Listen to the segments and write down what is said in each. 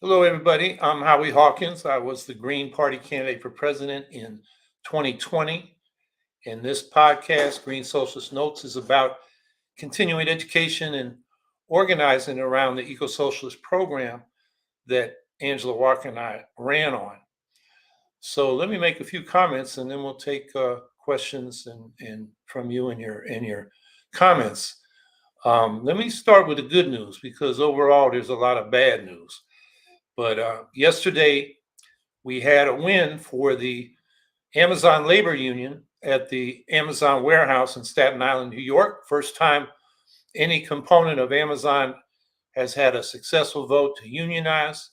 Hello, everybody. I'm Howie Hawkins. I was the Green Party candidate for president in 2020. And this podcast, Green Socialist Notes, is about continuing education and organizing around the eco socialist program that Angela Walker and I ran on. So let me make a few comments and then we'll take questions and from you and your comments. Let me start with the good news because overall there's a lot of bad news. But yesterday we had a win for the Amazon Labor Union at the Amazon warehouse in Staten Island, New York. First time any component of Amazon has had a successful vote to unionize.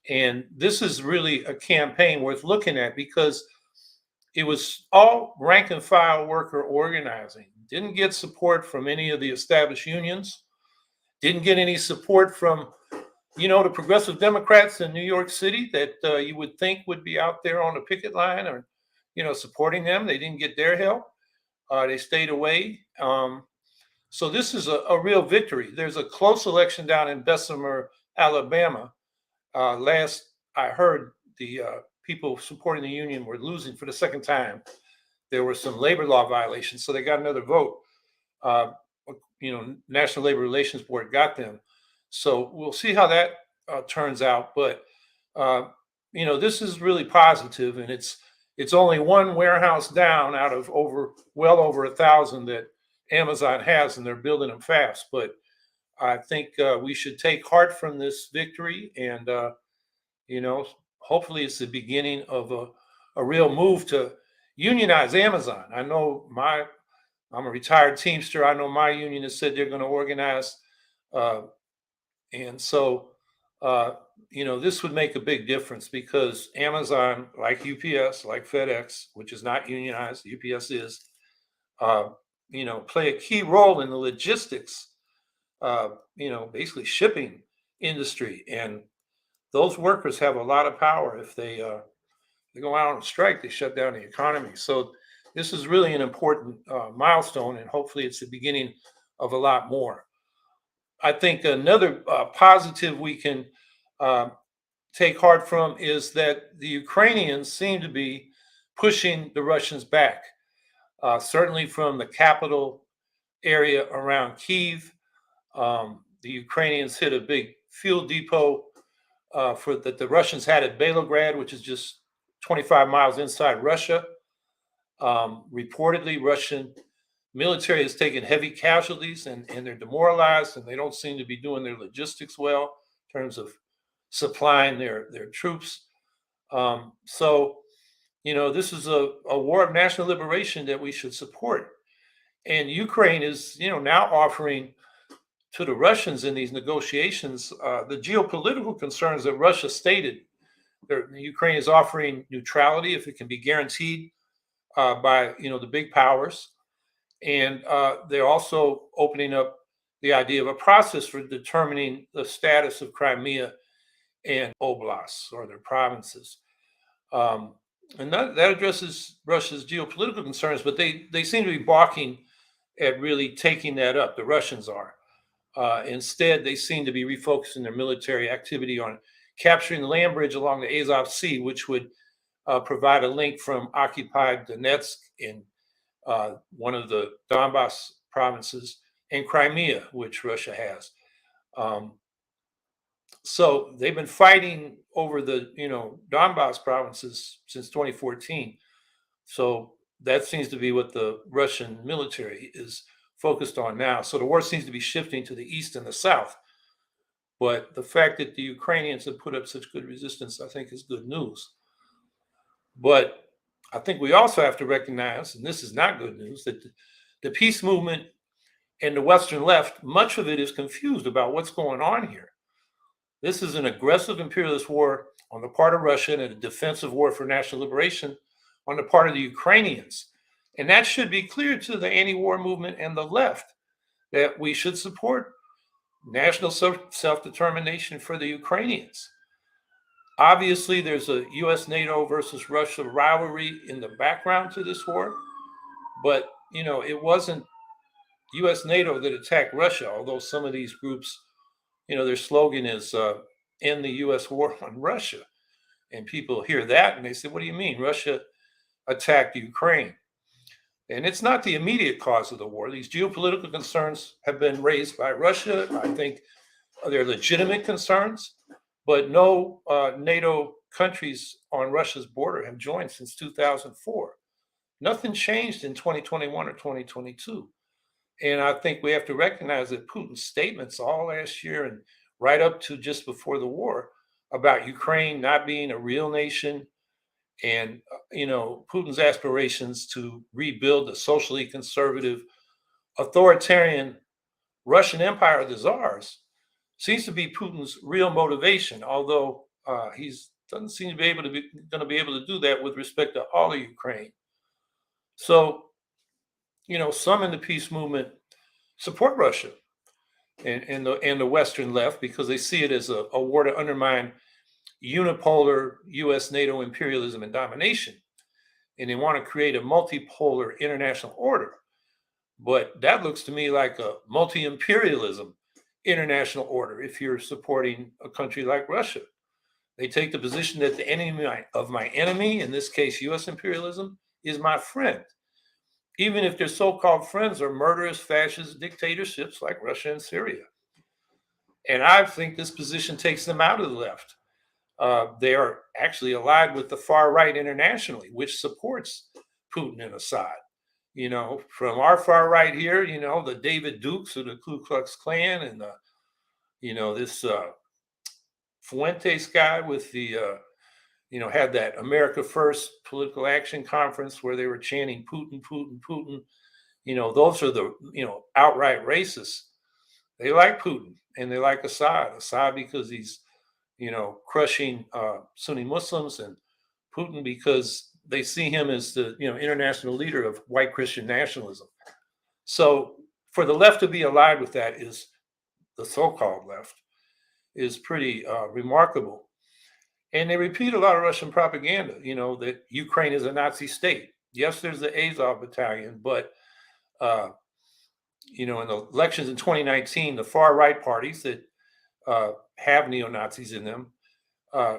And this is really a campaign worth looking at because it was all rank and file worker organizing. Didn't get support from any of the established unions, didn't get any support from the progressive Democrats in New York City that you would think would be out there on the picket line or, supporting them. They didn't get their help. They stayed away. So this is a real victory. There's a close election down in Bessemer, Alabama. Last I heard, the people supporting the union were losing for the second time. There were some labor law violations, so they got another vote. Uh, National Labor Relations Board got them. So we'll see how that turns out. But this is really positive, and it's only one warehouse down out of well over 1,000 that Amazon has, and they're building them fast. But I think we should take heart from this victory, and hopefully it's the beginning of a real move to unionize Amazon. I'm a retired Teamster. I know my union has said they're going to organize. Uh, and so, this would make a big difference because Amazon, like UPS, like FedEx, which is not unionized, UPS is, uh, play a key role in the logistics, basically shipping industry. And those workers have a lot of power. If they go out on strike, they shut down the economy. So this is really an important milestone, and hopefully it's the beginning of a lot more. I think another positive we can uh, take heart from is that the Ukrainians seem to be pushing the Russians back, certainly from the capital area around Kyiv. The Ukrainians hit a big fuel depot for that the Russians had at Belograd, which is just 25 miles inside Russia. Reportedly, Russian military has taken heavy casualties and they're demoralized and they don't seem to be doing their logistics well in terms of supplying their troops. So, this is a war of national liberation that we should support. And Ukraine is, now offering to the Russians in these negotiations the geopolitical concerns that Russia stated. Ukraine is offering neutrality if it can be guaranteed by, the big powers. And they're also opening up the idea of a process for determining the status of Crimea and oblasts or their provinces. And that addresses Russia's geopolitical concerns, but they seem to be balking at really taking that up. The Russians are. Instead, they seem to be refocusing their military activity on capturing the land bridge along the Azov Sea, which would provide a link from occupied Donetsk in one of the Donbass provinces and Crimea, which Russia has. Um, so they've been fighting over the Donbass provinces since 2014. So that seems to be what the Russian military is focused on now. So the war seems to be shifting to the east and the south. But the fact that the Ukrainians have put up such good resistance, I think, is good news. But I think we also have to recognize, and this is not good news, that the peace movement and the Western left, much of it is confused about what's going on here. This is an aggressive imperialist war on the part of Russia and a defensive war for national liberation on the part of the Ukrainians. And that should be clear to the anti-war movement and the left, that we should support national self-determination for the Ukrainians. Obviously, there's a U.S. NATO versus Russia rivalry in the background to this war, but it wasn't U.S. NATO that attacked Russia, although some of these groups, their slogan is end the US war on Russia. And people hear that and they say, what do you mean? Russia attacked Ukraine. And it's not the immediate cause of the war. These geopolitical concerns have been raised by Russia. I think they're legitimate concerns, but no NATO countries on Russia's border have joined since 2004. Nothing changed in 2021 or 2022. And I think we have to recognize that Putin's statements all last year and right up to just before the war about Ukraine not being a real nation and Putin's aspirations to rebuild a socially conservative, authoritarian Russian empire of the czars seems to be Putin's real motivation. Although he's doesn't seem to be going to be able to do that with respect to all of Ukraine. So, some in the peace movement support Russia and the Western left because they see it as a war to undermine unipolar U.S. NATO imperialism and domination, and they want to create a multipolar international order. But that looks to me like a multi-imperialism international order if you're supporting a country like Russia. They take the position that the enemy of my enemy, in this case U.S. imperialism, is my friend, even if their so-called friends are murderous fascist dictatorships like Russia and Syria. And I think this position takes them out of the left. They are actually allied with the far right internationally, which supports Putin and Assad. From our far right here, the David Dukes of the Ku Klux Klan and this Fuentes guy with the, had that America First political action conference where they were chanting Putin, Putin, Putin. Those are the, outright racists. They like Putin and they like Assad because he's, crushing Sunni Muslims, and Putin because they see him as the, international leader of white Christian nationalism. So for the left to be allied with that is the so-called left is pretty remarkable. And they repeat a lot of Russian propaganda, that Ukraine is a Nazi state. Yes, there's the Azov battalion, but, in the elections in 2019, the far right parties that have neo-Nazis in them,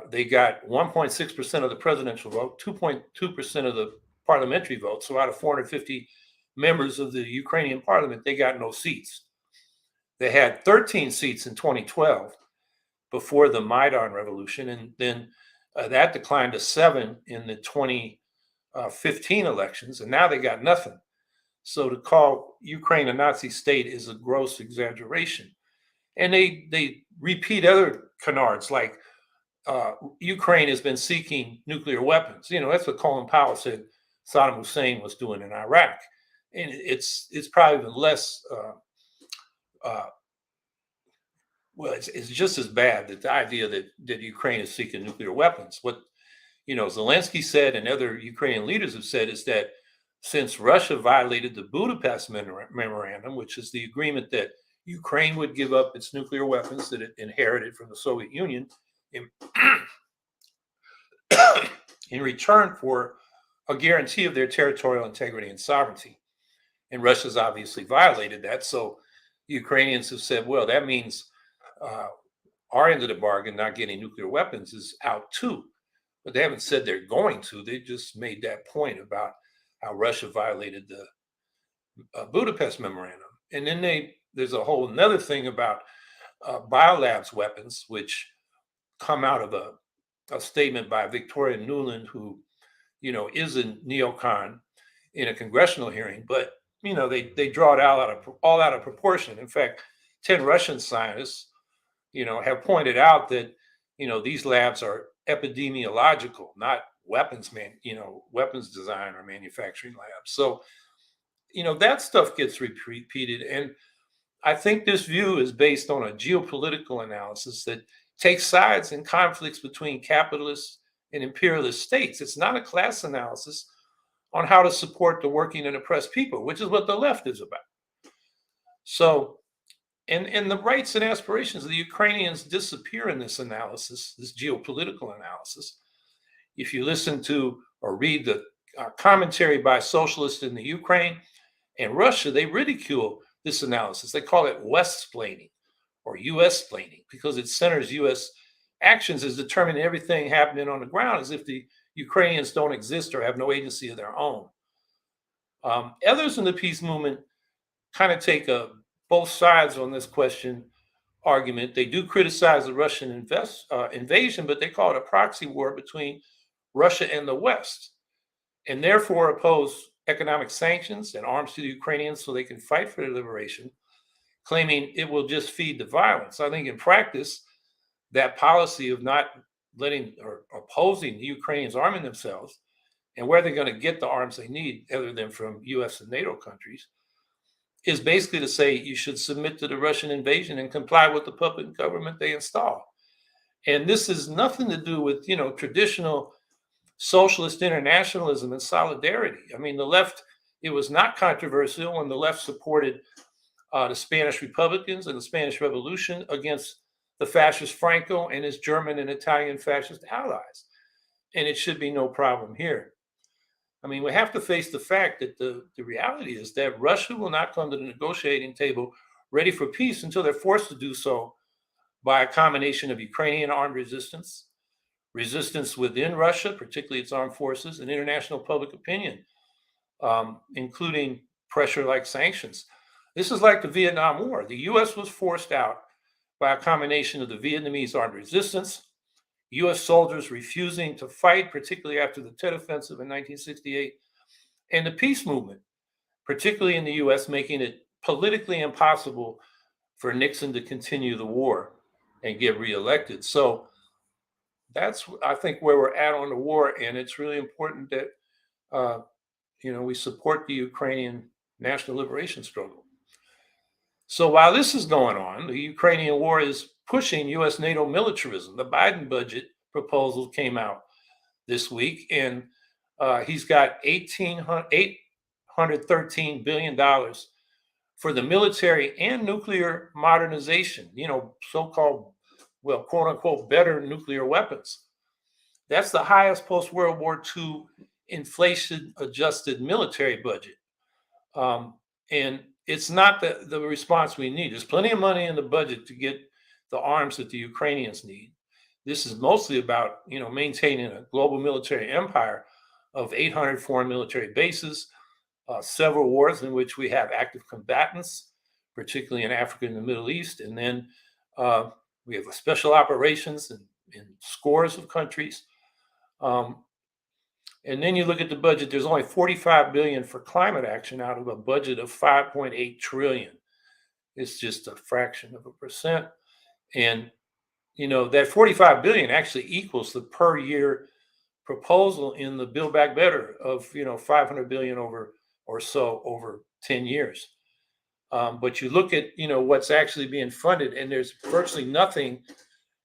they got 1.6% of the presidential vote, 2.2% of the parliamentary vote. So out of 450 members of the Ukrainian parliament, they got no seats. They had 13 seats in 2012 before the Maidan revolution, and then that declined to 7 in the 2015 elections, and now they got nothing. So to call Ukraine a Nazi state is a gross exaggeration. And they repeat other canards like Ukraine has been seeking nuclear weapons. That's what Colin Powell said Saddam Hussein was doing in Iraq. And it's probably even less, it's just as bad that the idea that Ukraine is seeking nuclear weapons. What, Zelensky said and other Ukrainian leaders have said is that since Russia violated the Budapest Memorandum, which is the agreement that Ukraine would give up its nuclear weapons that it inherited from the Soviet Union in return for a guarantee of their territorial integrity and sovereignty. And Russia's obviously violated that. So the Ukrainians have said, well, that means our end of the bargain, not getting nuclear weapons, is out too. But they haven't said they're going to. They just made that point about how Russia violated the Budapest Memorandum. And then there's a whole another thing about biolabs weapons, which come out of a statement by Victoria Nuland, who, is a neocon in a congressional hearing, but, they draw it all out of proportion. In fact, 10 Russian scientists, have pointed out that, these labs are epidemiological, not weapons design or manufacturing labs. So, that stuff gets repeated. And I think this view is based on a geopolitical analysis that takes sides in conflicts between capitalist and imperialist states. It's not a class analysis on how to support the working and oppressed people, which is what the left is about. So, and the rights and aspirations of the Ukrainians disappear in this analysis, this geopolitical analysis. If you listen to or read the commentary by socialists in the Ukraine and Russia, they ridicule this analysis. They call it West-splaining or US-splaining because it centers US actions is determining everything happening on the ground as if the Ukrainians don't exist or have no agency of their own. Others in the peace movement kind of take both sides on this question argument. They do criticize the Russian invasion, but they call it a proxy war between Russia and the West, and therefore oppose economic sanctions and arms to the Ukrainians so they can fight for their liberation, claiming it will just feed the violence. I think in practice, that policy of not letting or opposing the Ukrainians arming themselves and where they're going to get the arms they need, other than from US and NATO countries, is basically to say you should submit to the Russian invasion and comply with the puppet government they install. And this has nothing to do with, traditional socialist internationalism and solidarity. I mean, the left, it was not controversial when the left supported the Spanish Republicans and the Spanish Revolution against the fascist Franco and his German and Italian fascist allies. And it should be no problem here. I mean, we have to face the fact that the reality is that Russia will not come to the negotiating table ready for peace until they're forced to do so by a combination of Ukrainian armed resistance within Russia, particularly its armed forces, and international public opinion, including pressure like sanctions. This is like the Vietnam War. The U.S. was forced out by a combination of the Vietnamese armed resistance, U.S. soldiers refusing to fight, particularly after the Tet Offensive in 1968, and the peace movement, particularly in the U.S., making it politically impossible for Nixon to continue the war and get reelected. So that's, I think, where we're at on the war, and it's really important that we support the Ukrainian national liberation struggle. So while this is going on, the Ukrainian war is pushing U.S. NATO militarism. The Biden budget proposal came out this week, and he's got $813 billion for the military and nuclear modernization, so-called, well, quote unquote, better nuclear weapons. That's the highest post-World War II inflation-adjusted military budget. And it's not the response we need. There's plenty of money in the budget to get the arms that the Ukrainians need. This is mostly about, maintaining a global military empire of 800 foreign military bases, several wars in which we have active combatants, particularly in Africa and the Middle East. And then we have special operations in scores of countries. And then you look at the budget, there's only $45 billion for climate action out of a budget of $5.8 trillion. It's just a fraction of a percent. And, that $45 billion actually equals the per year proposal in the Build Back Better of, $500 billion over 10 years. But you look at, what's actually being funded, and there's virtually nothing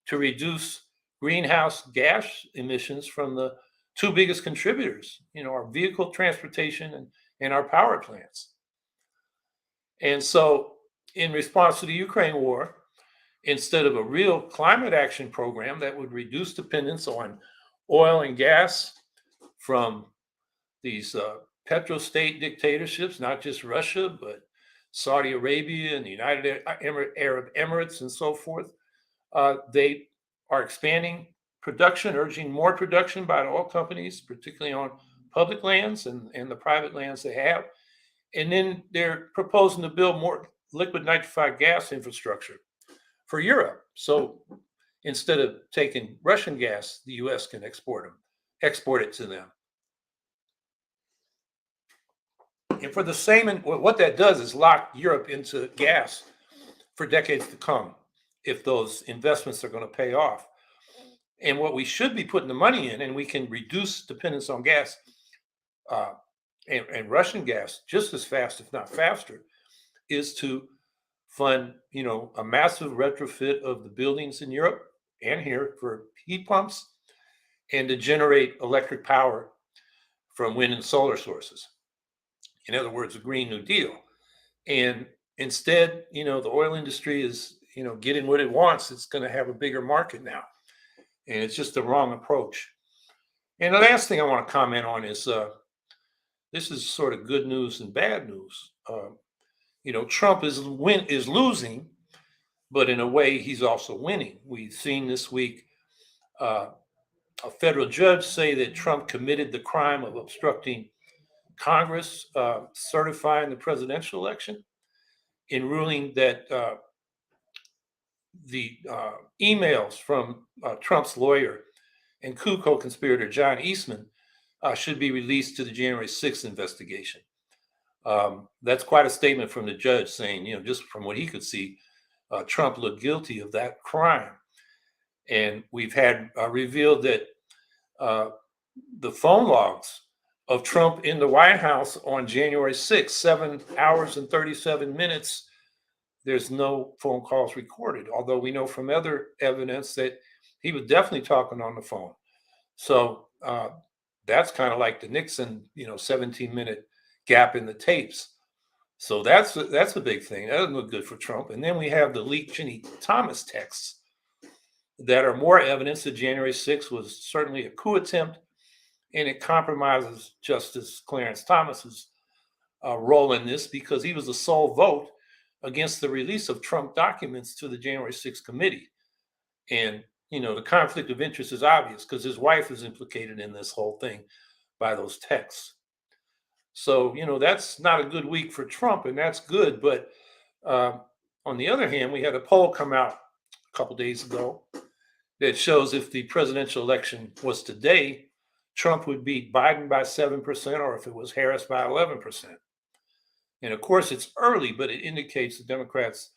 to reduce greenhouse gas emissions from the two biggest contributors, our vehicle transportation and our power plants. And so in response to the Ukraine war, instead of a real climate action program that would reduce dependence on oil and gas from these petrostate dictatorships, not just Russia, but Saudi Arabia and the United Arab Emirates and so forth, they are expanding production, urging more production by the oil companies, particularly on public lands and the private lands they have. And then they're proposing to build more liquid nitrified gas infrastructure for Europe. So instead of taking Russian gas, the US can export it to them. And for the same, what that does is lock Europe into gas for decades to come, if those investments are going to pay off. And what we should be putting the money in, and we can reduce dependence on gas and Russian gas just as fast, if not faster, is to fund, a massive retrofit of the buildings in Europe and here for heat pumps, and to generate electric power from wind and solar sources. In other words, a Green New Deal. And instead, the oil industry is, getting what it wants. It's going to have a bigger market now. And it's just the wrong approach. And the last thing I want to comment on is this is sort of good news and bad news. Trump is losing, but in a way, he's also winning. We've seen this week uh, a federal judge say that Trump committed the crime of obstructing Congress certifying the presidential election, in ruling that the emails from Trump's lawyer and coup co-conspirator John Eastman should be released to the January 6th investigation. That's quite a statement from the judge saying, just from what he could see, Trump looked guilty of that crime. And we've had revealed that the phone logs of Trump in the White House on January 6th, 7 hours and 37 minutes, there's no phone calls recorded, although we know from other evidence that he was definitely talking on the phone. So that's kind of like the Nixon, 17-minute gap in the tapes. So that's a big thing. That doesn't look good for Trump. And then we have the leaked Ginny Thomas texts that are more evidence that January 6th was certainly a coup attempt, and it compromises Justice Clarence Thomas's role in this, because he was the sole vote against the release of Trump documents to the January 6th committee. And, the conflict of interest is obvious because his wife is implicated in this whole thing by those texts. So, that's not a good week for Trump, and that's good. But on the other hand, we had a poll come out a couple days ago that shows if the presidential election was today, Trump would beat Biden by 7%, or if it was Harris by 11%. And of course, it's early, but it indicates the Democrats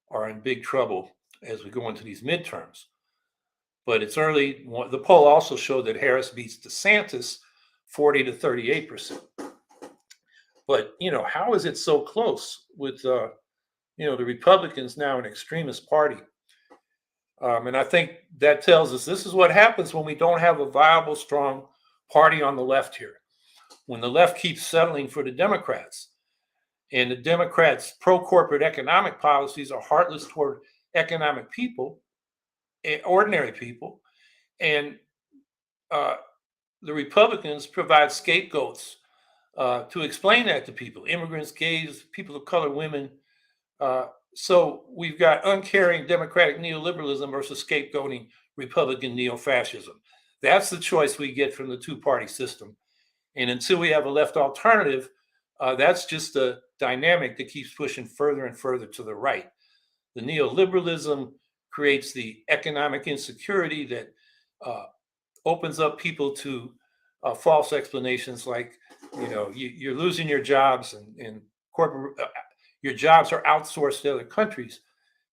are in big trouble as we go into these midterms. But it's early. The poll also showed that Harris beats DeSantis 40 to 38%. But, how is it so close with, the Republicans now an extremist party? And I think that tells us this is what happens when we don't have a viable, strong party on the left here. When the left keeps settling for the Democrats, and the Democrats' pro-corporate economic policies are heartless toward economic people, ordinary people, and the Republicans provide scapegoats to explain that to people: immigrants, gays, people of color, women. So we've got uncaring Democratic neoliberalism versus scapegoating Republican neo-fascism. That's the choice we get from the two-party system. And until we have a left alternative, that's just a dynamic that keeps pushing further and further to the right. The neoliberalism creates the economic insecurity that opens up people to false explanations like, you're losing your jobs, and corporate your jobs are outsourced to other countries,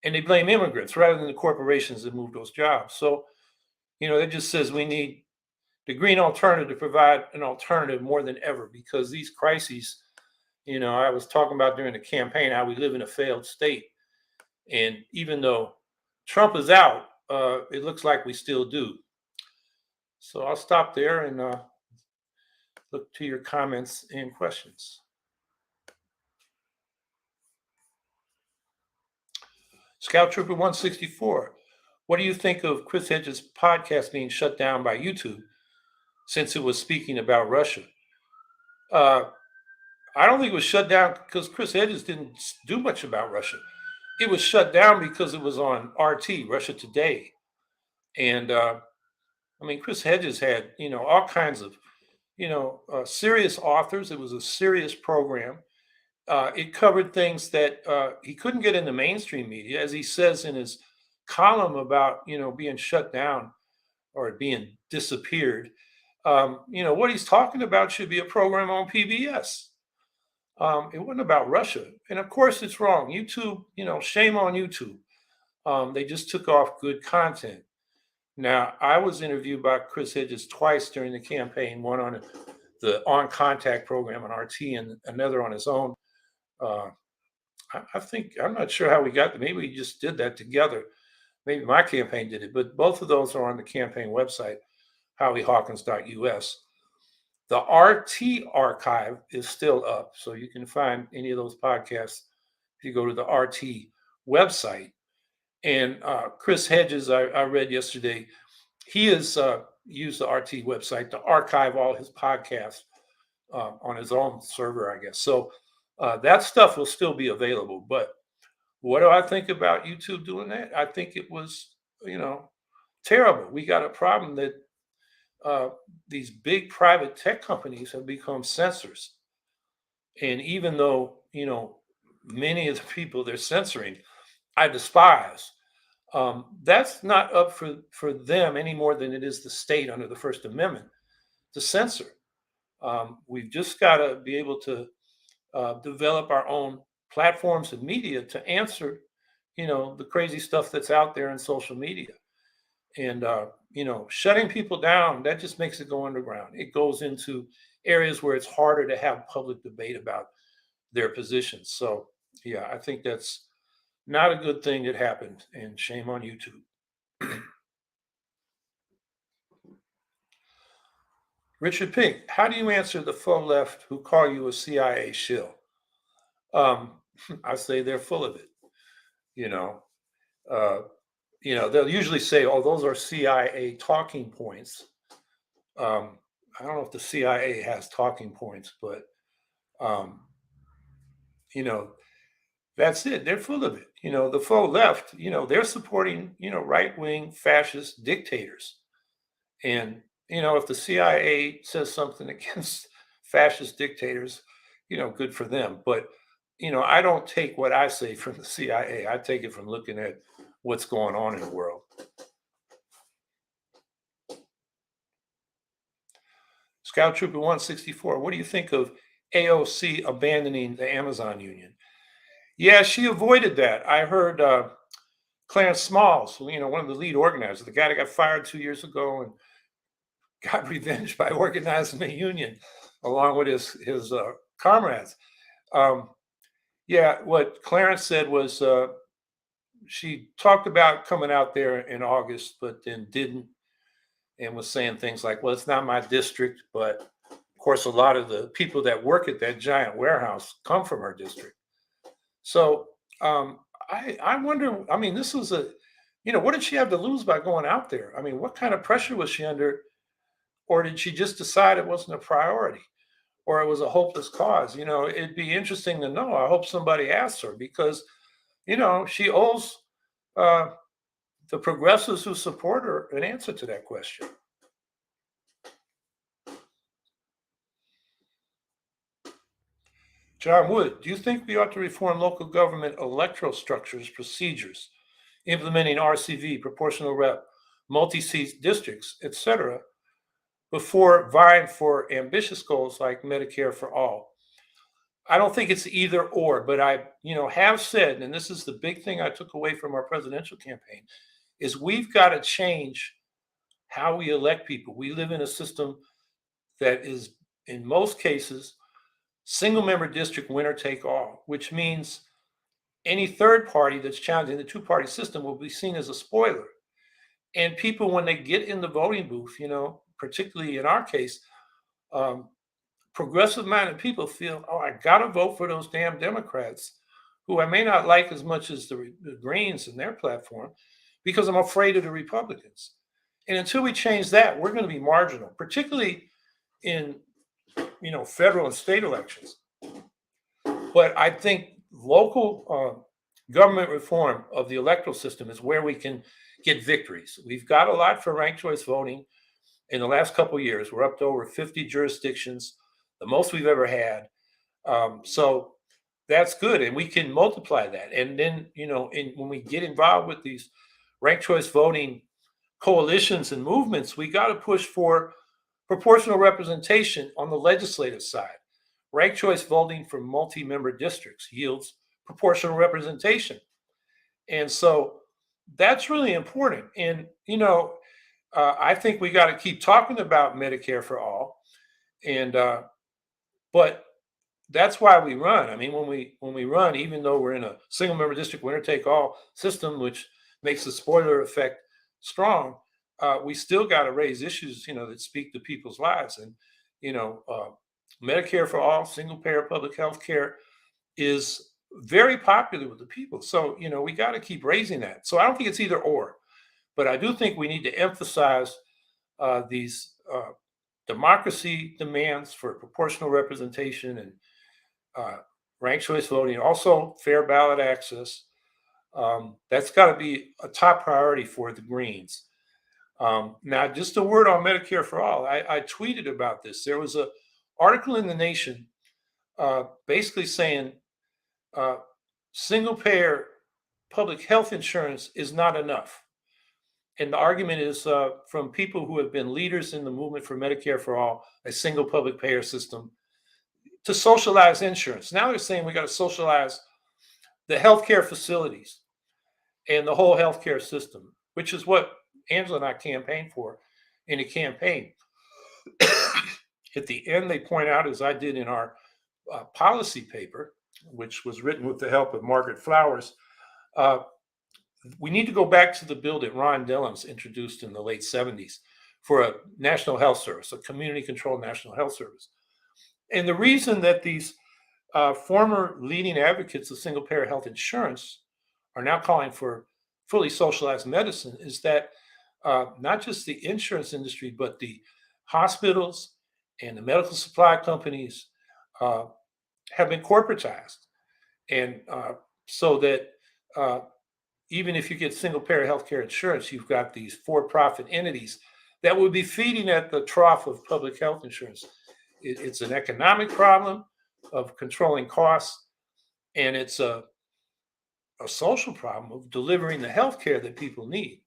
and they blame immigrants rather than the corporations that move those jobs. So, that just says we need the green alternative to provide an alternative more than ever, because these crises, I was talking about during the campaign how we live in a failed state. And even though Trump is out, it looks like we still do. So I'll stop there and look to your comments and questions. Scout Trooper 164, what do you think of Chris Hedges' podcast being shut down by YouTube since it was speaking about Russia? I don't think it was shut down because Chris Hedges didn't do much about Russia. It was shut down because it was on RT, Russia Today. And Chris Hedges had, all kinds of, serious authors. It was a serious program. It covered things that he couldn't get in the mainstream media, as he says in his column about, being shut down or being disappeared. What he's talking about should be a program on PBS. It wasn't about Russia. And of course, it's wrong. YouTube, shame on YouTube. They just took off good content. Now, I was interviewed by Chris Hedges twice during the campaign, one on the On Contact program on RT and another on his own. I think, I'm not sure how we got there. Maybe we just did that together. Maybe my campaign did it, but both of those are on the campaign website, howieHawkins.us. The RT archive is still up, so you can find any of those podcasts if you go to the RT website. And Chris Hedges, I read yesterday, he has used the RT website to archive all his podcasts on his own server, I guess. So that stuff will still be available. But what do I think about YouTube doing that? I think it was, terrible. We got a problem that uh, these big private tech companies have become censors. And even though, many of the people they're censoring, I despise, that's not up for them any more than it is the state under the First Amendment to censor. We've just got to be able to develop our own platforms and media to answer, the crazy stuff that's out there in social media. And shutting people down, that just makes it go underground. It goes into areas where it's harder to have public debate about their positions. So yeah, I think that's not a good thing that happened, and shame on YouTube. Richard Pink, how do you answer the faux left who call you a CIA shill? Um, I say they're full of it. You know, uh, they'll usually say, "Oh, those are CIA talking points." I don't know if the CIA has talking points, but um, you know, that's it. They're full of it. The faux left, they're supporting, right wing fascist dictators. And, if the CIA says something against fascist dictators, good for them. But, I don't take what I say from the CIA. I take it from looking at what's going on in the world. Scout Trooper 164, what do you think of AOC abandoning the Amazon Union? Yeah, she avoided that. I heard Clarence Smalls, one of the lead organizers, the guy that got fired 2 years ago and got revenge by organizing a union along with his comrades. Um, yeah, what Clarence said was she talked about coming out there in August, but then didn't, and was saying things like, "Well, it's not my district," but of course, a lot of the people that work at that giant warehouse come from her district. So I wonder. I mean, this was what did she have to lose by going out there? I mean, what kind of pressure was she under, or did she just decide it wasn't a priority, or it was a hopeless cause? It'd be interesting to know. I hope somebody asks her because she owes uh, the progressives who support her an answer to that question. John Wood, do you think we ought to reform local government electoral structures, procedures, implementing RCV, proportional rep, multi-seat districts, etc., before vying for ambitious goals like Medicare for all? I don't think it's either or, but I, have said, and this is the big thing I took away from our presidential campaign, is we've got to change how we elect people. We live in a system that is, in most cases, single member district winner take all, which means any third party that's challenging the two-party system will be seen as a spoiler. And people, when they get in the voting booth, particularly in our case, um, progressive minded people feel, oh, I got to vote for those damn Democrats who I may not like as much as the Greens and their platform because I'm afraid of the Republicans. And until we change that, we're going to be marginal, particularly in federal and state elections. But I think local government reform of the electoral system is where we can get victories. We've got a lot for ranked choice voting in the last couple of years. We're up to over 50 jurisdictions, the most we've ever had. So that's good, and we can multiply that. And then, when we get involved with these ranked choice voting coalitions and movements, we got to push for proportional representation on the legislative side. Ranked choice voting for multi-member districts yields proportional representation. And so that's really important. And, I think we got to keep talking about Medicare for all. And, but that's why we run. I mean, when we run, even though we're in a single member district winner take all system, which makes the spoiler effect strong, we still got to raise issues, that speak to people's lives. And Medicare for all, single payer public health care is very popular with the people. So we got to keep raising that. So I don't think it's either or, but I do think we need to emphasize these democracy demands for proportional representation and uh, ranked choice voting, also fair ballot access. That's got to be a top priority for the Greens. Now, just a word on Medicare for All. I tweeted about this. There was a article in the Nation basically saying uh, single payer public health insurance is not enough. And the argument is from people who have been leaders in the movement for Medicare for All, a single public payer system, to socialize insurance. Now they're saying we got to socialize the healthcare facilities and the whole healthcare system, which is what Angela and I campaigned for in a campaign. At the end, they point out, as I did in our policy paper, which was written with the help of Margaret Flowers, we need to go back to the bill that Ron Dellums introduced in the late 70s for a national health service, a community-controlled national health service. And the reason that these former leading advocates of single-payer health insurance are now calling for fully socialized medicine is that not just the insurance industry, but the hospitals and the medical supply companies have been corporatized. And so that even if you get single payer healthcare insurance, you've got these for profit entities that would be feeding at the trough of public health insurance. It's an economic problem of controlling costs, and it's a social problem of delivering the healthcare that people need.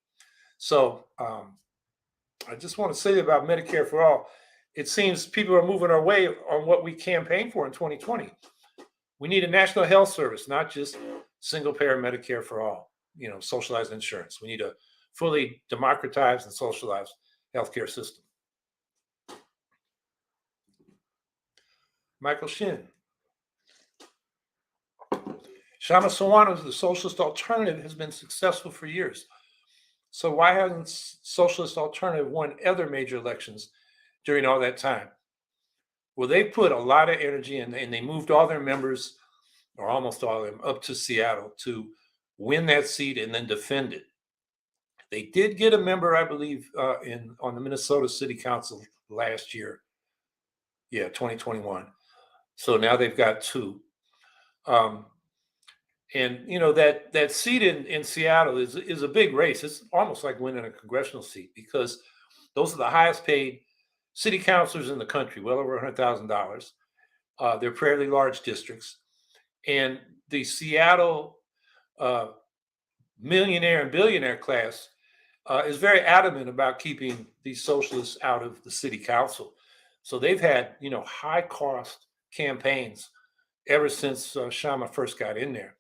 So I just want to say about Medicare for All, it seems people are moving our way on what we campaigned for in 2020. We need a national health service, not just single payer Medicare for all, socialized insurance. We need a fully democratized and socialized healthcare system. Michael Shin. Shama Sawano's The Socialist Alternative has been successful for years. So why hasn't Socialist Alternative won other major elections during all that time? Well, they put a lot of energy and they moved all their members, or almost all of them, up to Seattle to win that seat and then defend it. They did get a member, I believe, on the Minnesota City Council last year. Yeah, 2021. So now they've got two. And that seat in Seattle is a big race. It's almost like winning a congressional seat because those are the highest paid city councilors in the country, well over $100,000. They're fairly large districts, and the Seattle millionaire and billionaire class is very adamant about keeping these socialists out of the city council. So they've had high cost campaigns ever since Shama first got in there.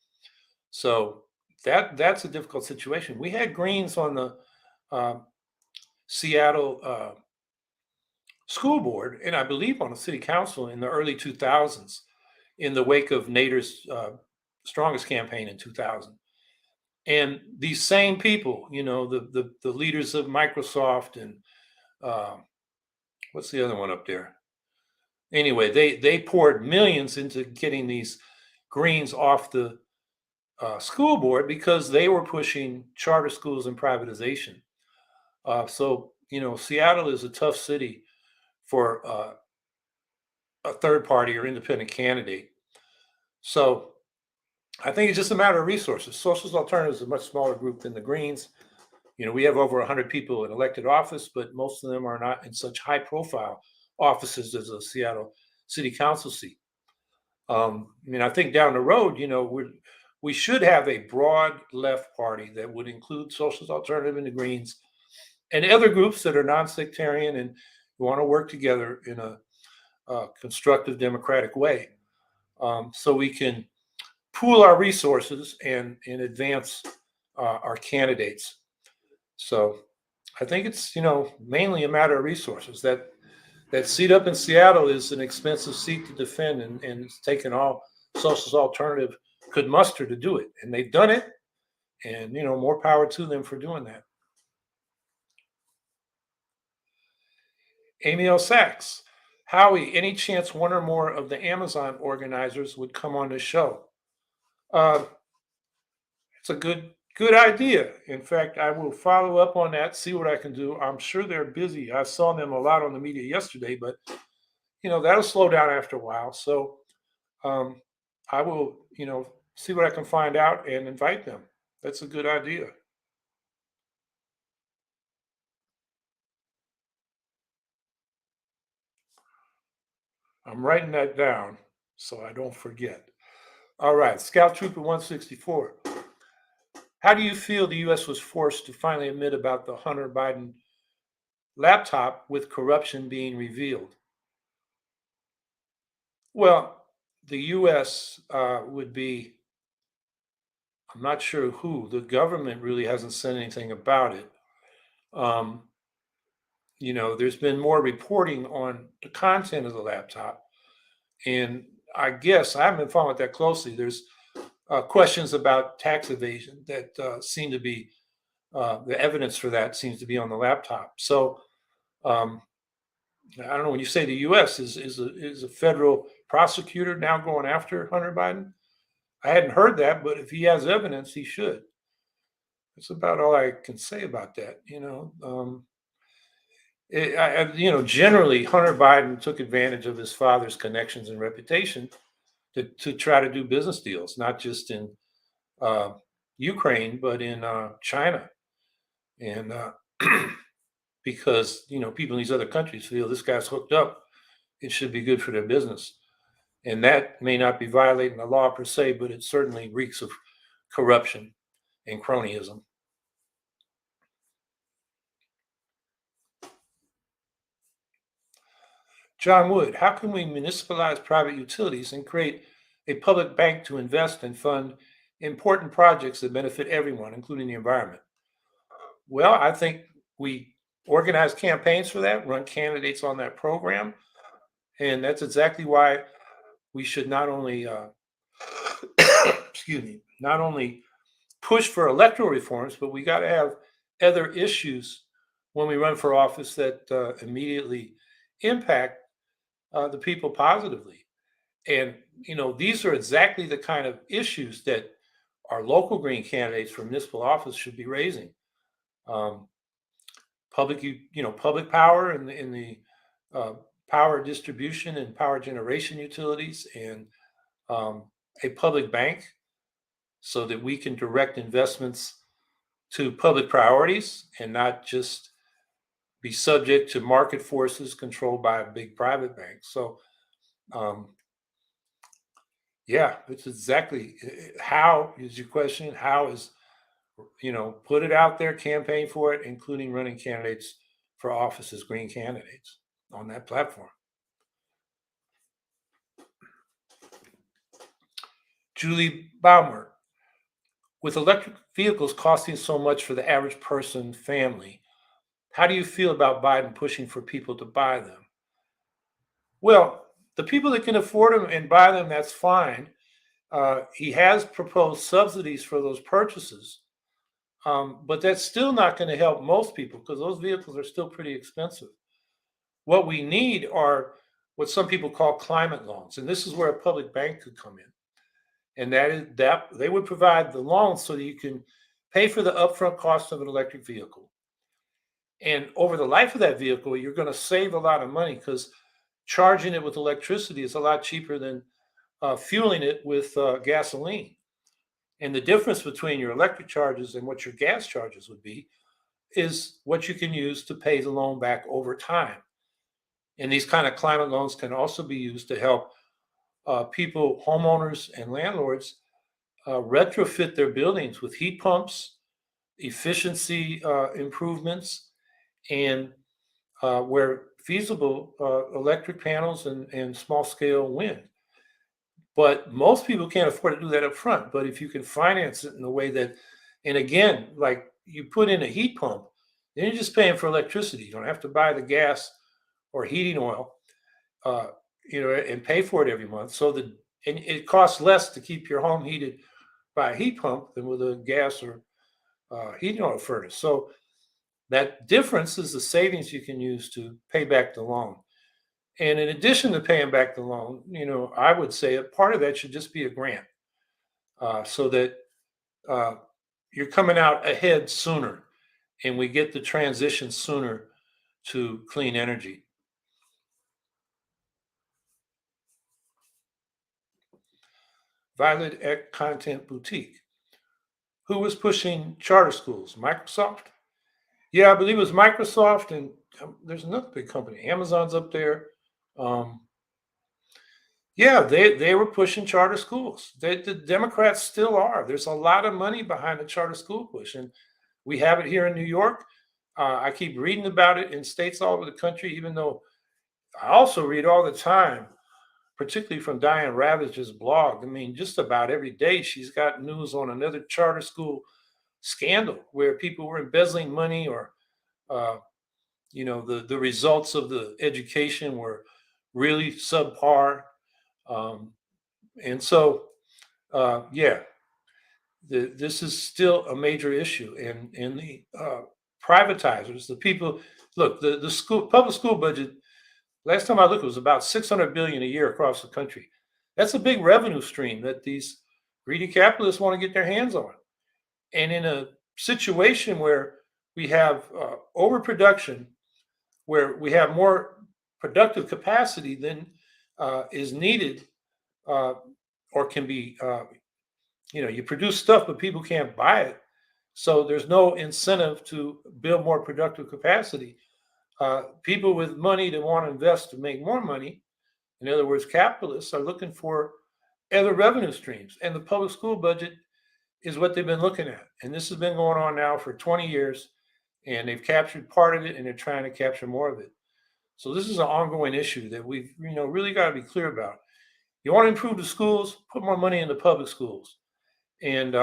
So that's a difficult situation. We had Greens on the Seattle school board, and I believe on the city council in the early 2000s, in the wake of Nader's strongest campaign in 2000. And these same people, the leaders of Microsoft and what's the other one up there? Anyway, they poured millions into getting these Greens off the school board because they were pushing charter schools and privatization. So Seattle is a tough city for a third party or independent candidate. So I think it's just a matter of resources. Socialist Alternative is a much smaller group than the Greens. We have over 100 people in elected office, but most of them are not in such high profile offices as a Seattle City Council seat. I think down the road, we should have a broad left party that would include Socialist Alternative and the Greens and other groups that are non-sectarian and want to work together in a constructive democratic way, so we can pool our resources and advance our candidates. So I think it's mainly a matter of resources. That seat up in Seattle is an expensive seat to defend, and it's taken all Socialist Alternative could muster to do it, and they've done it. And more power to them for doing that. Amy L. Sachs, Howie, any chance one or more of the Amazon organizers would come on the show? It's a good idea. In fact, I will follow up on that, see what I can do. I'm sure they're busy. I saw them a lot on the media yesterday, but that'll slow down after a while. So I will, see what I can find out and invite them. That's a good idea. I'm writing that down so I don't forget. All right, Scout Trooper 164. How do you feel the U.S. was forced to finally admit about the Hunter Biden laptop with corruption being revealed? Well, the U.S. Would be, I'm not sure who, the government really hasn't said anything about it. Um, there's been more reporting on the content of the laptop. And I guess I haven't been following it that closely. There's questions about tax evasion that seem to be, the evidence for that seems to be on the laptop. So um, I don't know, when you say the U.S. is a federal prosecutor now going after Hunter Biden. I hadn't heard that, but if he has evidence, he should. That's about all I can say about that. Generally, Hunter Biden took advantage of his father's connections and reputation to try to do business deals, not just in uh, Ukraine, but in China. And because, people in these other countries feel this guy's hooked up, it should be good for their business. And that may not be violating the law per se, but it certainly reeks of corruption and cronyism. John Wood, how can we municipalize private utilities and create a public bank to invest and fund important projects that benefit everyone, including the environment? Well, I think we organize campaigns for that, run candidates on that program. And that's exactly why we should not only, excuse me, not only push for electoral reforms, but we got to have other issues when we run for office that immediately impact the people positively. And, these are exactly the kind of issues that our local green candidates for municipal office should be raising. Um, public power in the uh, power distribution and power generation utilities, and um, a public bank so that we can direct investments to public priorities and not just be subject to market forces controlled by a big private bank. So, um, yeah, it's exactly how is your question. How is, put it out there, campaign for it, including running candidates for office as green candidates on that platform. Julie Baumer, with electric vehicles costing so much for the average person family, how do you feel about Biden pushing for people to buy them? Well, the people that can afford them and buy them, that's fine. He has proposed subsidies for those purchases, but that's still not going to help most people because those vehicles are still pretty expensive. What we need are what some people call climate loans, and this is where a public bank could come in. And that is that they would provide the loans so that you can pay for the upfront cost of an electric vehicle. And over the life of that vehicle, you're going to save a lot of money because charging it with electricity is a lot cheaper than fueling it with gasoline. And the difference between your electric charges and what your gas charges would be is what you can use to pay the loan back over time. And these kind of climate loans can also be used to help people, homeowners, and landlords retrofit their buildings with heat pumps, efficiency improvements, and where feasible, electric panels and small scale wind. But most people can't afford to do that up front. But if you can finance it in a way that, and again, like you put in a heat pump, then you're just paying for electricity. You don't have to buy the gas or heating oil, uh, and pay for it every month. And it costs less to keep your home heated by a heat pump than with a gas or heating oil furnace. So that difference is the savings you can use to pay back the loan. And in addition to paying back the loan, I would say a part of that should just be a grant, so that uh, you're coming out ahead sooner and we get the transition sooner to clean energy. Violet at Content Boutique. Who was pushing charter schools? Microsoft? Yeah, I believe it was Microsoft, and there's another big company. Amazon's up there. Um, Yeah, they were pushing charter schools. The Democrats still are. There's a lot of money behind the charter school push, and we have it here in New York. I keep reading about it in states all over the country, even though I also read all the time, particularly from Diane Ravage's blog. I mean, just about every day she's got news on another charter school scandal where people were embezzling money or uh, the results of the education were really subpar. Um, and so yeah, this is still a major issue, and the privatizers, the people, look, the school public school budget. Last time I looked, it was about 600 billion a year across the country. That's a big revenue stream that these greedy capitalists want to get their hands on. And in a situation where we have overproduction, where we have more productive capacity than is needed uh, or can be you produce stuff, but people can't buy it. So there's no incentive to build more productive capacity. People with money that want to invest to make more money, in other words, capitalists, are looking for other revenue streams. And the public school budget is what they've been looking at. And this has been going on now for 20 years, and they've captured part of it, and they're trying to capture more of it. So this is an ongoing issue that we've really got to be clear about. You want to improve the schools, put more money in the public schools, and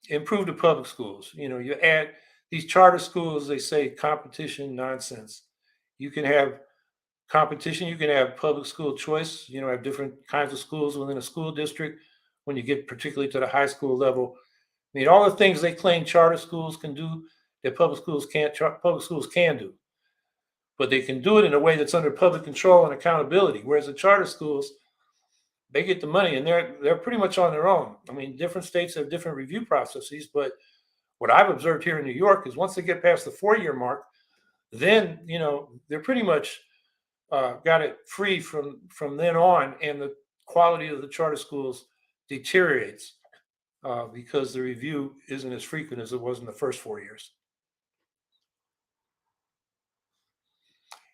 improve the public schools. You add these charter schools, they say competition nonsense. You can have competition, you can have public school choice, have different kinds of schools within a school district when you get particularly to the high school level. I mean, all the things they claim charter schools can do that public schools can do. But they can do it in a way that's under public control and accountability. Whereas the charter schools, they get the money and they're pretty much on their own. I mean, different states have different review processes, but what I've observed here in New York is once they get past the 4-year mark, then they're pretty much got it free from then on, and the quality of the charter schools deteriorates because the review isn't as frequent as it was in the first 4 years.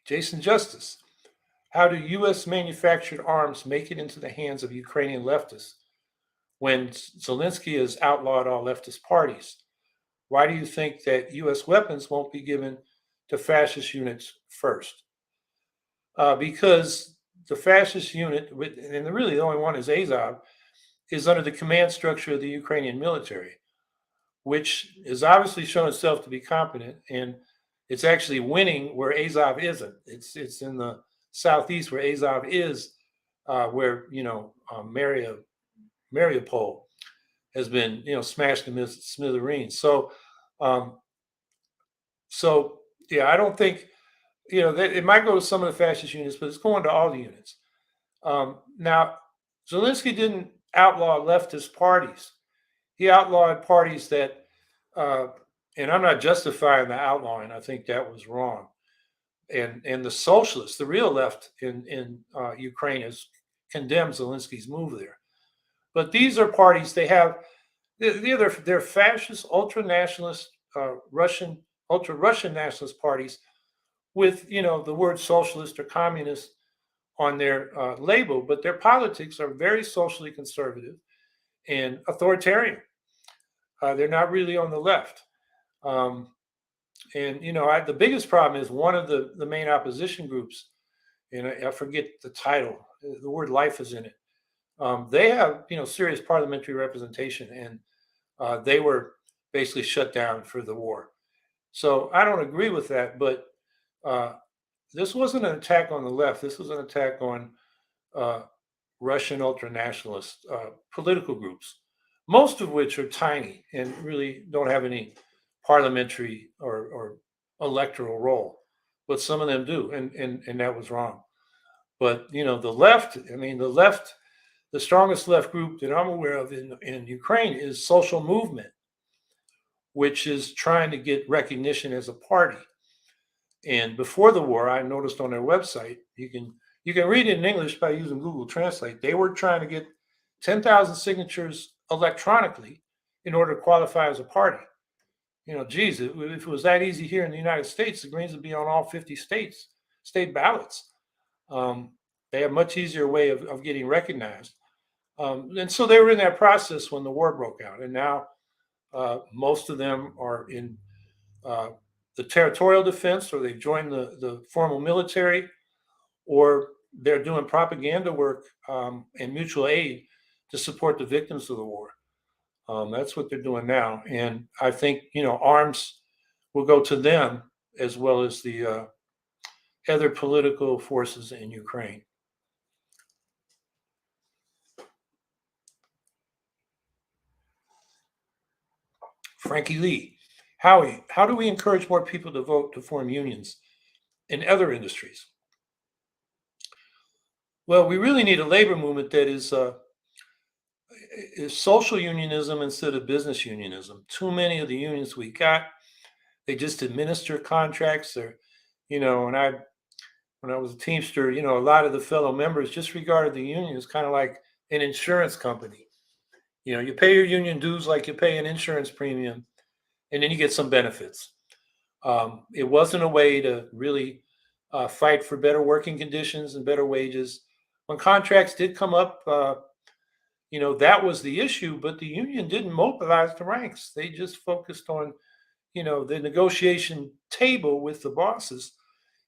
Jason Justice, how do U.S. manufactured arms make it into the hands of Ukrainian leftists when Zelensky has outlawed all leftist parties? Why do you think that U.S. weapons won't be given to fascist units first? Because the fascist unit, and really the only one is Azov, is under the command structure of the Ukrainian military, which has obviously shown itself to be competent, and it's actually winning where Azov isn't. It's in the southeast where Azov is, where Mariupol has been smashed to smithereens. Um, so yeah, I don't think that it might go to some of the fascist units, but it's going to all the units. Now, Zelensky didn't outlaw leftist parties. He outlawed parties that, and I'm not justifying the outlawing. I think that was wrong. And the socialists, the real left in Ukraine, has condemned Zelensky's move there. But these are parties. They're fascist, ultra nationalist, Russian, ultra Russian nationalist parties with the word socialist or communist on their label, but their politics are very socially conservative and authoritarian. They're not really on the left. Um, and the biggest problem is one of the main opposition groups, and I forget the title. The word "life" is in it. They have serious parliamentary representation, and they were basically shut down for the war. So I don't agree with that, but uh, this wasn't an attack on the left. This was an attack on uh, Russian ultranationalist political groups, most of which are tiny and really don't have any parliamentary or electoral role. But some of them do, and that was wrong. But the left, I mean, the strongest left group that I'm aware of in Ukraine is Social Movement, which is trying to get recognition as a party. And before the war, I noticed on their website, you can read it in English by using Google Translate. They were trying to get 10,000 signatures electronically in order to qualify as a party. Geez, if it was that easy here in the United States, the Greens would be on all 50 state ballots. Um, They have much easier way of getting recognized. And so they were in that process when the war broke out. And now most of them are in uh, the territorial defense, or they've joined the formal military, or they're doing propaganda work and mutual aid to support the victims of the war. That's what they're doing now. And I think, arms will go to them as well as the other political forces in Ukraine. Frankie Lee, Howie, how do we encourage more people to vote to form unions in other industries? Well, we really need a labor movement that is social unionism instead of business unionism. Too many of the unions we got, they just administer contracts. They're, and when I was a Teamster, a lot of the fellow members just regarded the union as kind of like an insurance company. You pay your union dues like you pay an insurance premium, and then you get some benefits. It wasn't a way to really fight for better working conditions and better wages. When contracts did come up, that was the issue, but the union didn't mobilize the ranks. They just focused on, the negotiation table with the bosses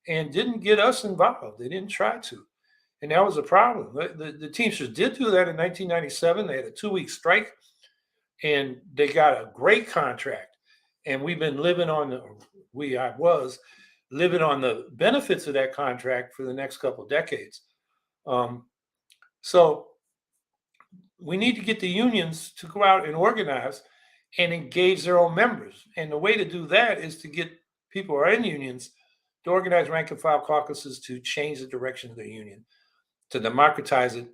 and didn't get us involved. They didn't try to. And that was a problem. The Teamsters did do that in 1997. They had a 2-week strike and they got a great contract. And we've been living on I was living on the benefits of that contract for the next couple of decades. So we need to get the unions to go out and organize and engage their own members. And the way to do that is to get people who are in unions to organize rank and file caucuses to change the direction of the union, to democratize it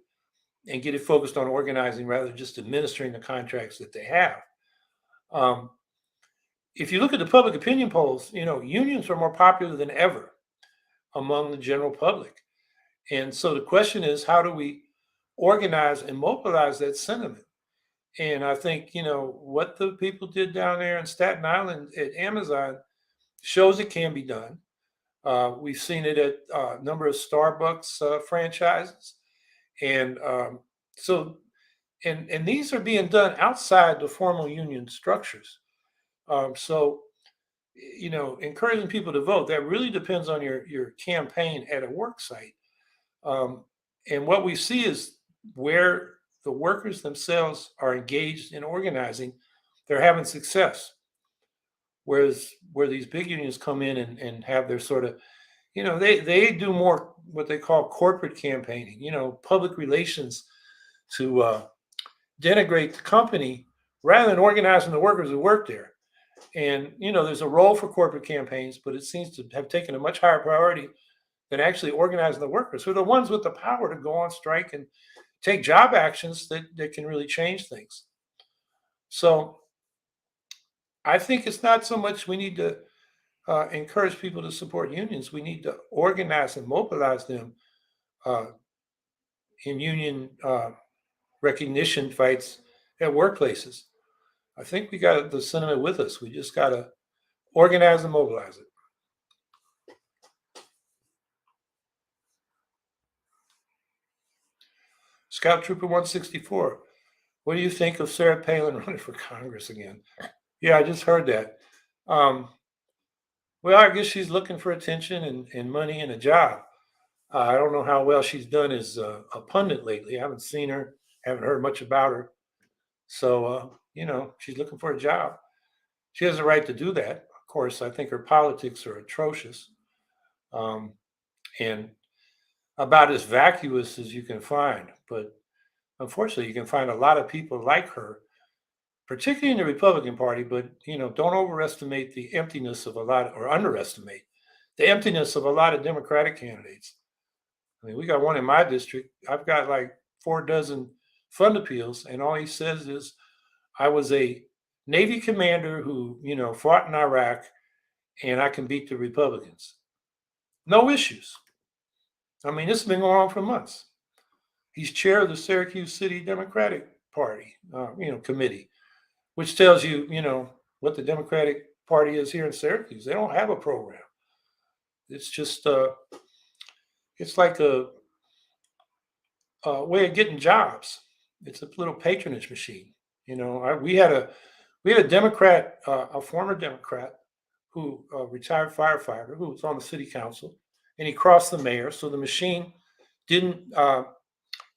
and get it focused on organizing rather than just administering the contracts that they have. If you look at the public opinion polls, unions are more popular than ever among the general public. And so the question is, how do we organize and mobilize that sentiment? And I think, what the people did down there in Staten Island at Amazon shows it can be done. We've seen it at a number of Starbucks franchises. And and these are being done outside the formal union structures. So, encouraging people to vote, that really depends on your campaign at a work site. And what we see is where the workers themselves are engaged in organizing, they're having success. Whereas where these big unions come in and have their sort of, they do more what they call corporate campaigning, public relations to denigrate the company rather than organizing the workers who work there. And, there's a role for corporate campaigns, but it seems to have taken a much higher priority than actually organizing the workers, who are the ones with the power to go on strike and take job actions that can really change things. So I think it's not so much we need to encourage people to support unions. We need to organize and mobilize them in union recognition fights at workplaces. I think we got the sentiment with us. We just got to organize and mobilize it. Scout Trooper 164, what do you think of Sarah Palin running for Congress again? Yeah, I just heard that. Well, I guess she's looking for attention and money and a job. I don't know how well she's done as a pundit lately. I haven't seen her, haven't heard much about her. So, she's looking for a job. She has a right to do that. Of course, I think her politics are atrocious and about as vacuous as you can find. But unfortunately, you can find a lot of people like her, particularly in the Republican Party. But, don't overestimate the emptiness of or underestimate the emptiness of a lot of Democratic candidates. I mean, we got one in my district. I've got like 4 dozen fund appeals, and all he says is, I was a Navy commander who, fought in Iraq, and I can beat the Republicans. No issues. I mean, this has been going on for months. He's chair of the Syracuse City Democratic Party, committee, which tells you, what the Democratic Party is here in Syracuse. They don't have a program. It's just, it's like a way of getting jobs. It's a little patronage machine. We had a Democrat, a former Democrat, who retired firefighter, who was on the city council, and he crossed the mayor. So the machine didn't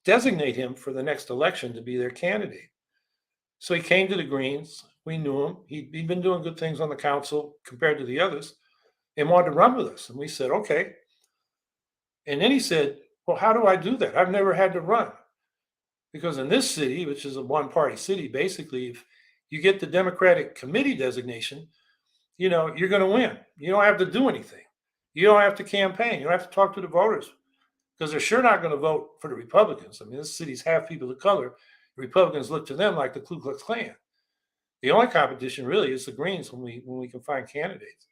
designate him for the next election to be their candidate. So he came to the Greens. We knew him. He'd been doing good things on the council compared to the others, and wanted to run with us. And we said, okay. And then he said, well, how do I do that? I've never had to run. Because in this city, which is a one-party city, basically, if you get the Democratic committee designation, you're going to win. You don't have to do anything. You don't have to campaign. You don't have to talk to the voters because they're sure not going to vote for the Republicans. I mean, this city's half people of color. The Republicans look to them like the Ku Klux Klan. The only competition really is the Greens when we can find candidates.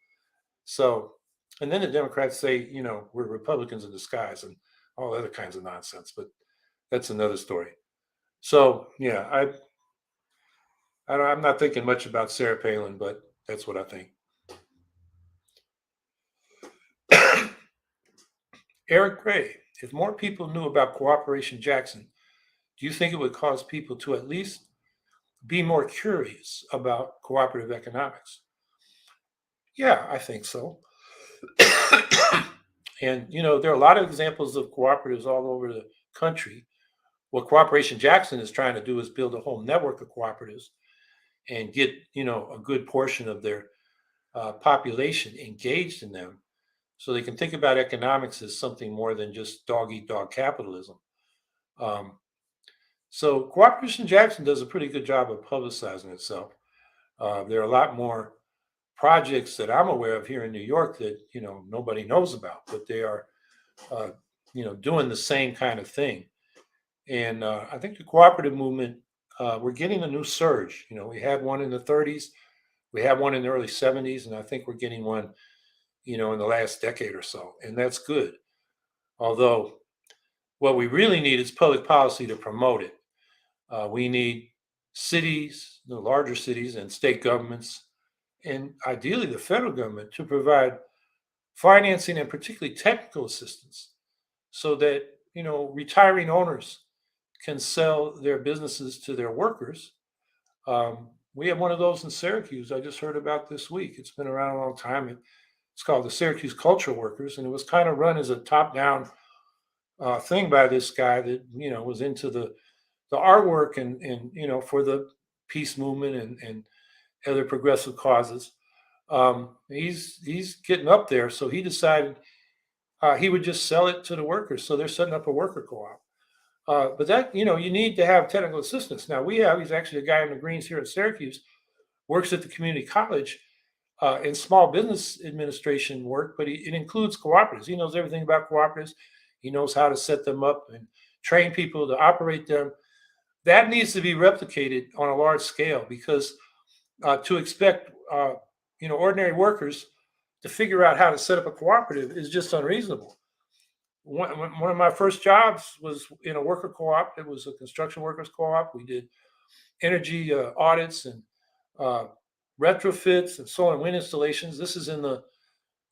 So, and then the Democrats say, we're Republicans in disguise and all other kinds of nonsense. But that's another story. So, yeah, I'm not thinking much about Sarah Palin, but that's what I think. Eric Gray, if more people knew about Cooperation Jackson, do you think it would cause people to at least be more curious about cooperative economics? Yeah, I think so. And, there are a lot of examples of cooperatives all over the country. What Cooperation Jackson is trying to do is build a whole network of cooperatives and get, a good portion of their population engaged in them so they can think about economics as something more than just dog eat dog capitalism. So Cooperation Jackson does a pretty good job of publicizing itself. There are a lot more projects that I'm aware of here in New York that, nobody knows about, but they are, doing the same kind of thing. And I think the cooperative movement, we're getting a new surge. We had one in the 30s, we had one in the early 70s, and I think we're getting one, in the last decade or so. And that's good. Although what we really need is public policy to promote it. We need cities, the larger cities and state governments, and ideally the federal government to provide financing and particularly technical assistance so that, retiring owners can sell their businesses to their workers. We have one of those in Syracuse I just heard about this week. It's been around a long time. It's called the Syracuse Cultural Workers, and it was kind of run as a top-down thing by this guy that was into the artwork and for the peace movement and other progressive causes. He's getting up there, so he decided he would just sell it to the workers. So they're setting up a worker co-op. But that, you need to have technical assistance. Now he's actually a guy in the Greens here at Syracuse, works at the community college in small business administration work, but it includes cooperatives. He knows everything about cooperatives. He knows how to set them up and train people to operate them. That needs to be replicated on a large scale because to expect, ordinary workers to figure out how to set up a cooperative is just unreasonable. One of my first jobs was in a worker co-op. It was a construction workers co-op. We did energy audits and retrofits and solar and wind installations. This is in the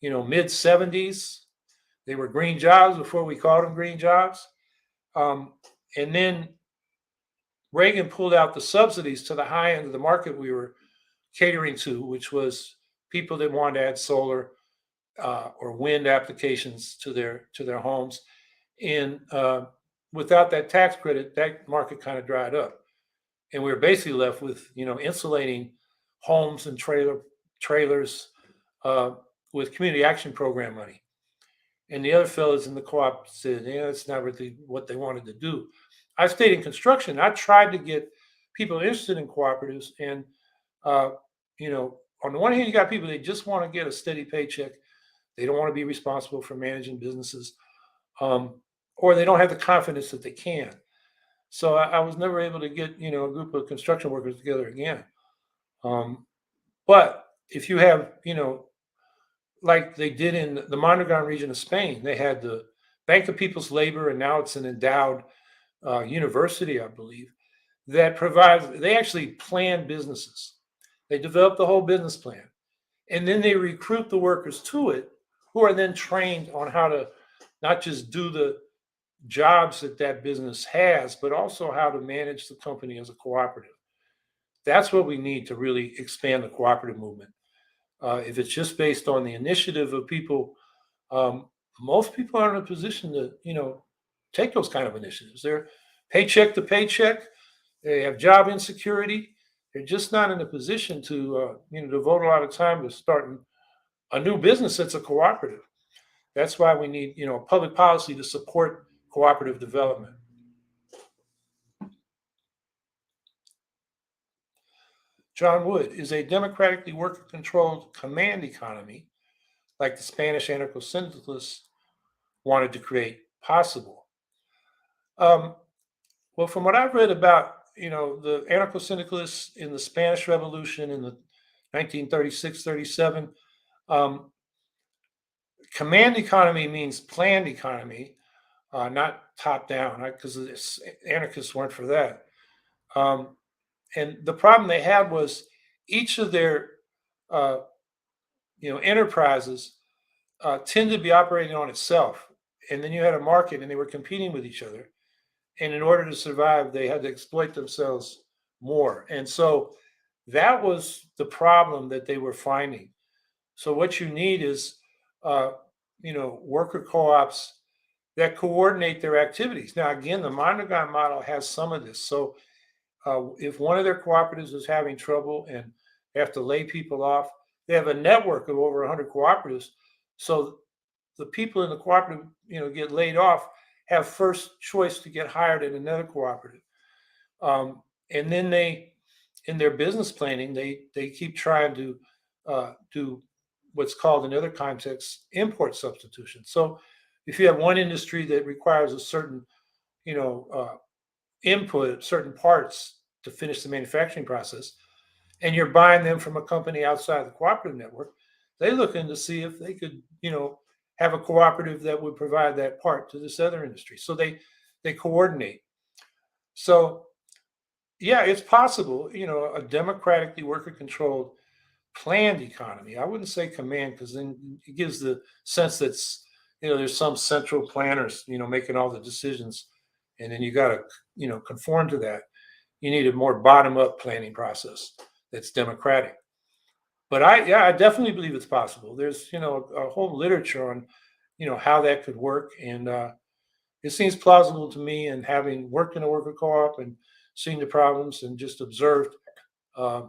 mid 70s. They were green jobs before we called them green jobs. And then Reagan pulled out the subsidies to the high end of the market we were catering to, which was people that wanted to add solar or wind applications to their homes. And without that tax credit, that market kind of dried up. And we were basically left with, insulating homes and trailers with community action program money. And the other fellows in the co-op said, that's not really what they wanted to do. I stayed in construction. I tried to get people interested in cooperatives. And, on the one hand, you got people that just want to get a steady paycheck. They don't want to be responsible for managing businesses, or they don't have the confidence that they can. So I was never able to get, a group of construction workers together again. But if you have, like they did in the Mondragon region of Spain, they had the Bank of People's Labor, and now it's an endowed university, I believe, that provides, they actually plan businesses. They develop the whole business plan, and then they recruit the workers to it, who are then trained on how to not just do the jobs that that business has, but also how to manage the company as a cooperative. That's what we need to really expand the cooperative movement. If it's just based on the initiative of people, um, most people aren't in a position to, take those kind of initiatives. They're paycheck to paycheck. They have job insecurity. They're just not in a position to, devote a lot of time to starting a new business that's a cooperative. That's why we need, public policy to support cooperative development. John Wood, is a democratically worker controlled command economy like the Spanish anarcho syndicalists wanted to create possible? Um, well, from what I've read about, the anarcho syndicalists in the Spanish Revolution in the 1936-37, um, command economy means planned economy, not top down, because anarchists weren't for that. Um, and the problem they had was each of their uh, enterprises tended to be operating on itself, and then you had a market, and they were competing with each other. And in order to survive, they had to exploit themselves more. And so that was the problem that they were finding. So what you need is, uh, worker co-ops that coordinate their activities. Now, again, the Mondragon model has some of this. So if one of their cooperatives is having trouble and they have to lay people off, they have a network of over 100 cooperatives. So the people in the cooperative, get laid off, have first choice to get hired at another cooperative. And then they, in their business planning, they keep trying to do what's called in other contexts import substitution. So if you have one industry that requires a certain, you know, uh, input, certain parts to finish the manufacturing process, and you're buying them from a company outside the cooperative network, they look in to see if they could, have a cooperative that would provide that part to this other industry. So they coordinate. So yeah, it's possible, a democratically worker controlled planned economy. I wouldn't say command because then it gives the sense that's, there's some central planners, making all the decisions. And then you got to, conform to that. You need a more bottom up planning process that's democratic. But I definitely believe it's possible. There's, a whole literature on, how that could work. And it seems plausible to me. And having worked in a worker co-op and seen the problems and just observed uh,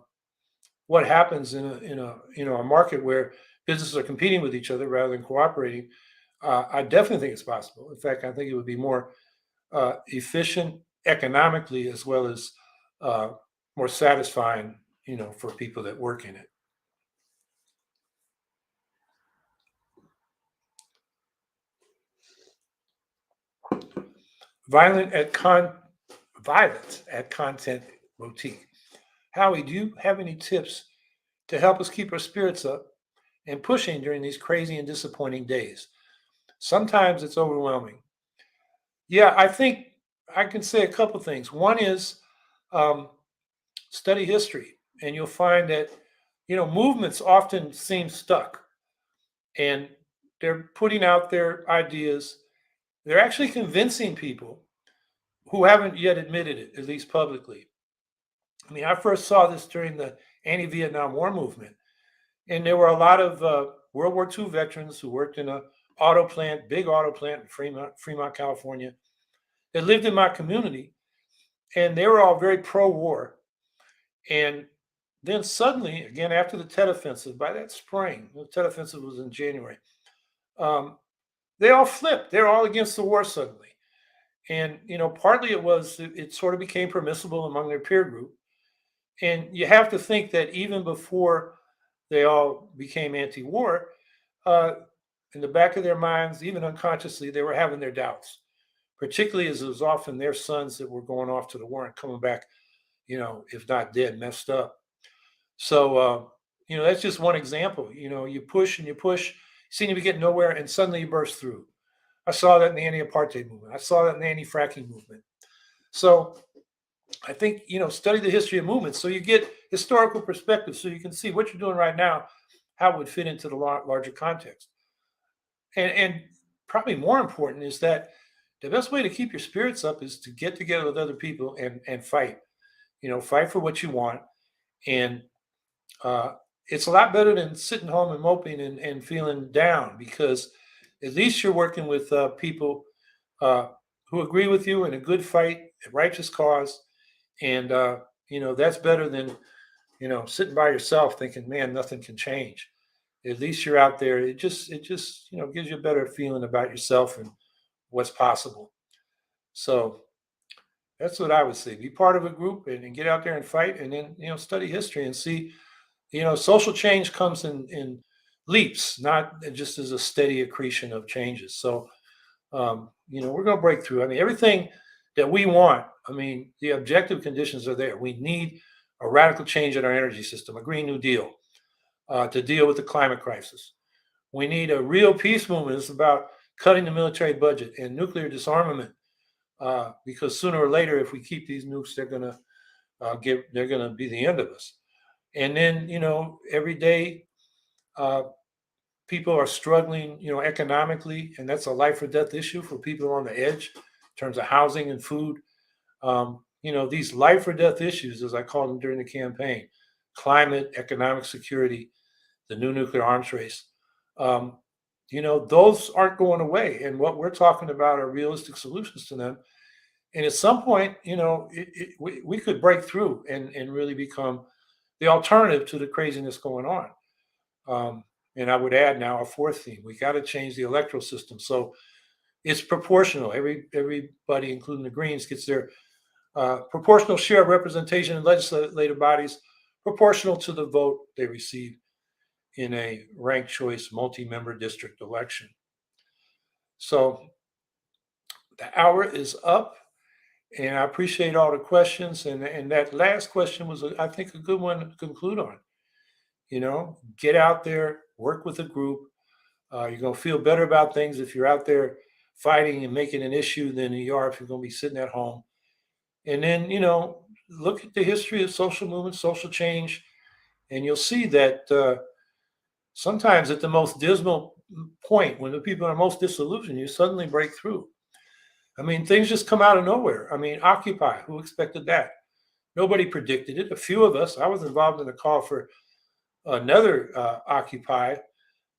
what happens in a market where businesses are competing with each other rather than cooperating, I definitely think it's possible. In fact, I think it would be more efficient economically as well as uh, more satisfying, for people that work in it. Violent at con Violence at Content Boutique. Howie, do you have any tips to help us keep our spirits up and pushing during these crazy and disappointing days? Sometimes it's overwhelming. Yeah, I think I can say a couple things. One is um, study history, and you'll find that movements often seem stuck, and they're putting out their ideas. They're actually convincing people who haven't yet admitted it, at least publicly. I mean, I first saw this during the anti-Vietnam War movement, and there were a lot of World War II veterans who worked in a auto plant, big auto plant in Fremont, California, that lived in my community, and they were all very pro-war. And then suddenly, again after the Tet Offensive, by that spring, the Tet Offensive was in January, um, they all flipped. They're all against the war suddenly. And partly it sort of became permissible among their peer group. And you have to think that even before they all became anti-war, uh, in the back of their minds, even unconsciously, they were having their doubts, particularly as it was often their sons that were going off to the war and coming back, if not dead, messed up. So, that's just one example. You push and you push, you seem to be getting nowhere, and suddenly you burst through. I saw that in the anti-apartheid movement. I saw that in the anti-fracking movement. So I think, study the history of movements so you get historical perspective so you can see what you're doing right now, how it would fit into the larger context. And probably more important is that the best way to keep your spirits up is to get together with other people and fight. Fight for what you want, and uh, it's a lot better than sitting home and moping and feeling down, because at least you're working with people uh, who agree with you in a good fight, a righteous cause, and that's better than sitting by yourself thinking, man, nothing can change. At least you're out there. It just gives you a better feeling about yourself and what's possible. So that's what I would say. Be part of a group and get out there and fight, and then study history and see. Social change comes in leaps, not just as a steady accretion of changes. So we're going to break through. I mean, everything that we want. I mean, the objective conditions are there. We need a radical change in our energy system, a Green New Deal, to deal with the climate crisis. We need a real peace movement. It's about cutting the military budget and nuclear disarmament, because sooner or later, if we keep these nukes, they're going to be the end of us. And then, every day, people are struggling, economically, and that's a life or death issue for people on the edge in terms of housing and food. These life or death issues, as I called them during the campaign, climate, economic security, the new nuclear arms race, those aren't going away. And what we're talking about are realistic solutions to them. And at some point, we could break through and really become the alternative to the craziness going on. And I would add now a fourth theme. We got to change the electoral system so it's proportional. Everybody, including the Greens, gets their proportional share of representation in legislative bodies, proportional to the vote they receive in a ranked choice multi-member district election. So the hour is up, and I appreciate all the questions. And that last question was, I think, a good one to conclude on. Get out there, work with a group. You're going to feel better about things if you're out there fighting and making an issue than you are if you're going to be sitting at home. And then, look at the history of social movement, social change, and you'll see that sometimes at the most dismal point, when the people are most disillusioned, you suddenly break through. I mean, things just come out of nowhere. I mean, Occupy, who expected that? Nobody predicted it. A few of us. I was involved in a call for another Occupy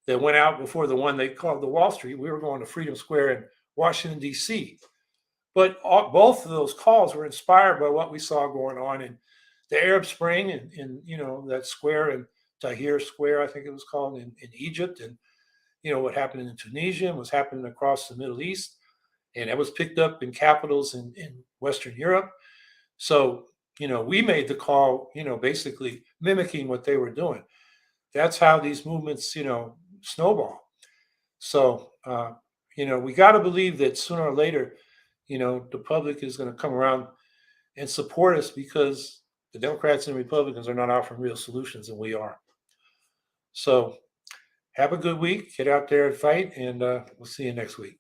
that went out before the one they called the Wall Street. We were going to Freedom Square in Washington, D.C. But both of those calls were inspired by what we saw going on in the Arab Spring and that square in Tahrir Square, I think it was called, in Egypt, and what happened in Tunisia and was happening across the Middle East. And that was picked up in capitals in Western Europe. So, we made the call, basically mimicking what they were doing. That's how these movements, snowball. So, we got to believe that sooner or later, the public is going to come around and support us, because the Democrats and Republicans are not offering real solutions, and we are. So have a good week. Get out there and fight, and we'll see you next week.